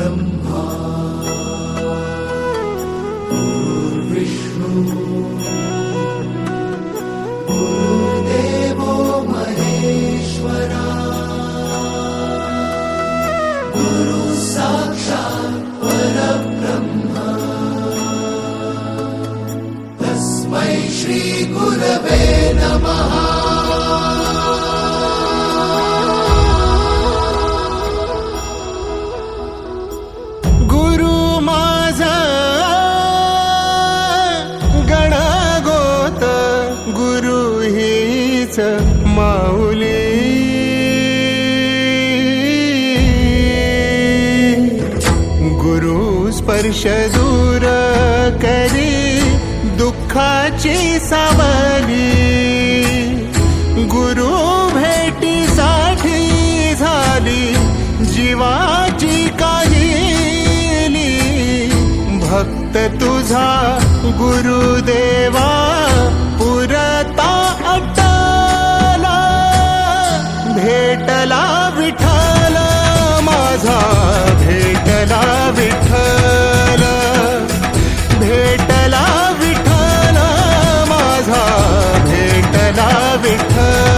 ब्रह्मा गुरुर्विष्णु गुरुर्देवो महेश्वरा गुरु साक्षात् परब्रह्म तस्मै श्री गुरवे नमः। माऊली गुरु स्पर्श दूर करी दुःखाची सावली गुरु भेटीसाठी झाली जीवाची काहिली भक्त तुझा गुरुदेवा पुरता भेटला विठ्ठल माझा भेटला विठ्ठल भेटला विठ्ठल माझा भेटला विठ्ठल।